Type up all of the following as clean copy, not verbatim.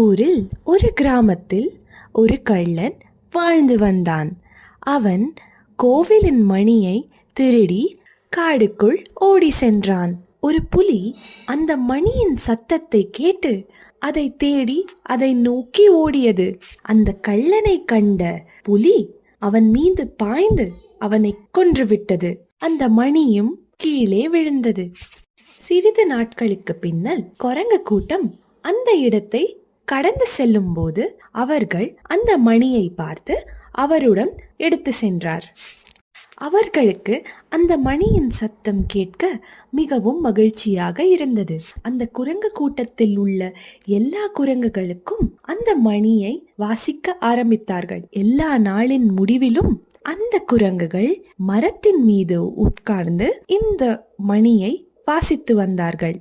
ஊரில் ஒரு கிராமத்தில் ஒரு கள்ளன் வாழ்ந்து வந்தான். அவன் கோவிலின் மணியை திருடி காடுக்குள் ஓடி சென்றான். ஒரு புலி அந்த மணியின் சத்தத்தை கேட்டு அதை தேடி அதை நோக்கி ஓடியது. அந்த கள்ளனை கண்ட புலி அவன் மீது பாய்ந்து அவனை கொன்றுவிட்டது. அந்த மணியும் கீழே விழுந்தது. சிறிது நாட்களுக்கு பின்னல் குரங்கு கூட்டம் அந்த இடத்தை கடந்து செல்லும் போது அவர்கள் அந்த மணியை பார்த்து அவருடன் எடுத்து சென்றார். அவர்களுக்கு அந்த மணியின் சத்தம் கேட்க மிகவும் மகிழ்ச்சியாக இருந்தது. அந்த குரங்கு கூட்டத்தில் உள்ள எல்லா குரங்குகளுக்கும் அந்த மணியை வாசிக்க ஆரம்பித்தார்கள். எல்லா நாளின் முடிவிலும் அந்த குரங்குகள் மரத்தின் மீது உட்கார்ந்து இந்த மணியை வாசித்து வந்தார்கள்.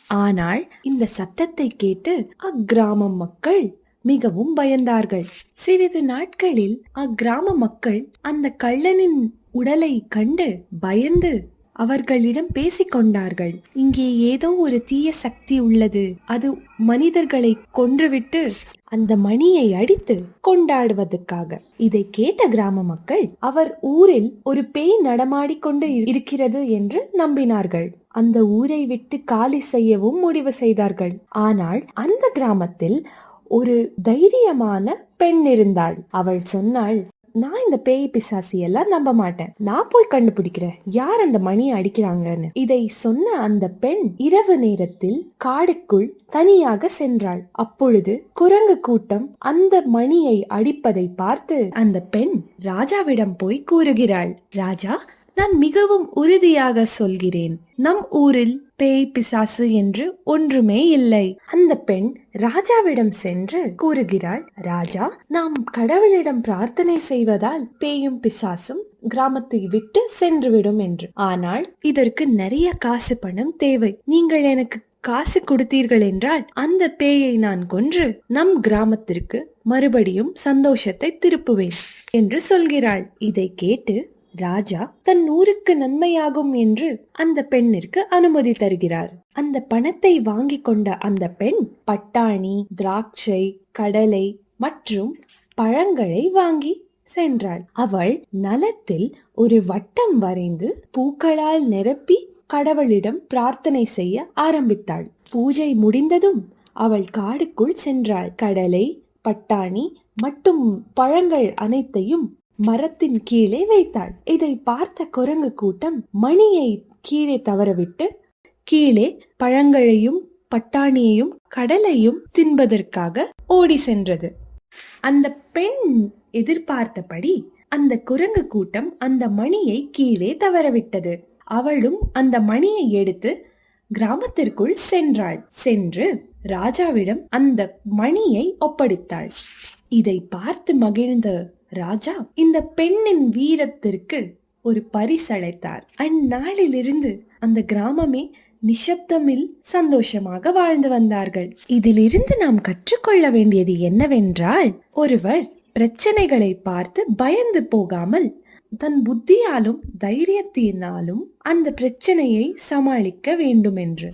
ஆனால் இந்த சத்தத்தை கேட்டு அக்கிராம மக்கள் மிகவும் பயந்தார்கள். சிறிது நாட்களில் அக்கிராம மக்கள் அந்த கள்ளனின் உடலை கண்டு பயந்து அவர்களிடம் பேசிக்கொண்டார்கள். இங்கே ஏதோ ஒரு தீய சக்தி உள்ளது, அது மனிதர்களை கொன்றுவிட்டு அந்த மணியை அடித்து கொண்டாடுவதற்காக. இதை கேட்ட கிராம மக்கள் அவர் ஊரில் ஒரு பேய் நடமாடிக்கொண்டு இருக்கிறது என்று நம்பினார்கள். அந்த ஊரை விட்டு காலி செய்யவும் முடிவு செய்தார்கள். ஆனால் அந்த கிராமத்தில் ஒரு தைரியமான பெண் இருந்தாள். அவள் சொன்னாள், நான் இந்த பேய் பிசாசி எல்லாம் நம்ப மாட்டேன், நான் போய் கண்டுபிடிக்கிறேன் யார் அந்த மணியை அடிக்கிறாங்கன்னு. இதை சொன்ன அந்த பெண் இரவு நேரத்தில் காடுக்குள் தனியாக சென்றாள். அப்பொழுது குரங்கு கூட்டம் அந்த மணியை அடிப்பதை பார்த்து அந்த பெண் ராஜாவிடம் போய் கூறுகிறாள், ராஜா, நான் மிகவும் உறுதியாக சொல்கிறேன், நம் ஊரில் பேய் பிசாசு என்று ஒன்றுமே இல்லை. அந்த பெண் ராஜாவிடம் சென்று கூறுகிறாள், ராஜா, நாம் கடவுளிடம் பிரார்த்தனை செய்வதால் பேயும் பிசாசும் கிராமத்தை விட்டு சென்றுவிடும் என்று. ஆனால் இதற்கு நிறைய காசு பணம் தேவை. நீங்கள் எனக்கு காசு கொடுத்தீர்கள் என்றால் அந்த பேயை நான் கொன்று நம் கிராமத்திற்கு மறுபடியும் சந்தோஷத்தை திருப்புவேன் என்று சொல்கிறாள். இதை கேட்டு ராஜா தன் ஊருக்கு நன்மையாகும் என்று அந்த பெண்ணிற்கு அனுமதி தருகிறார். அந்த பணத்தை வாங்கி கொண்ட அந்த பெண் பட்டாணி, திராட்சை, கடலை மற்றும் பழங்களை வாங்கி சென்றாள். அவள் நலத்தில் ஒரு வட்டம் வரைந்து பூக்களால் நிரப்பி கடவுளிடம் பிரார்த்தனை செய்ய ஆரம்பித்தாள். பூஜை முடிந்ததும் அவள் காடுக்குள் சென்றாள். கடலை, பட்டாணி மற்றும் பழங்கள் அனைத்தையும் மரத்தின் கீழே வைத்தாள். இதை பார்த்த குரங்கு கூட்டம் மணியை கீழே தவறவிட்டு கீழே பழங்களையும் பட்டாணியையும் கடலையும் தின்பதற்காக ஓடி சென்றது. அந்த பெண் எதிர்பார்த்தபடி அந்த குரங்கு கூட்டம் அந்த மணியை கீழே தவறவிட்டது. அவளும் அந்த மணியை எடுத்து கிராமத்திற்குள் சென்றாள். சென்று ராஜாவிடம் அந்த மணியை ஒப்படைத்தாள். இதை பார்த்து மகிழ்ந்த ராஜா இந்த பெண்ணின் வீரத்திற்கு ஒரு பரிசளித்தார். அந்நாளிலிருந்து அந்த கிராமமே நிசப்தமில் சந்தோஷமாக வாழ்ந்து வந்தார்கள். இதிலிருந்து நாம் கற்றுக்கொள்ள வேண்டியது என்னவென்றால், ஒருவர் பிரச்சனைகளை பார்த்து பயந்து போகாமல் தன் புத்தியாலும் தைரியத்தினாலும் அந்த பிரச்சனையை சமாளிக்க வேண்டும் என்று.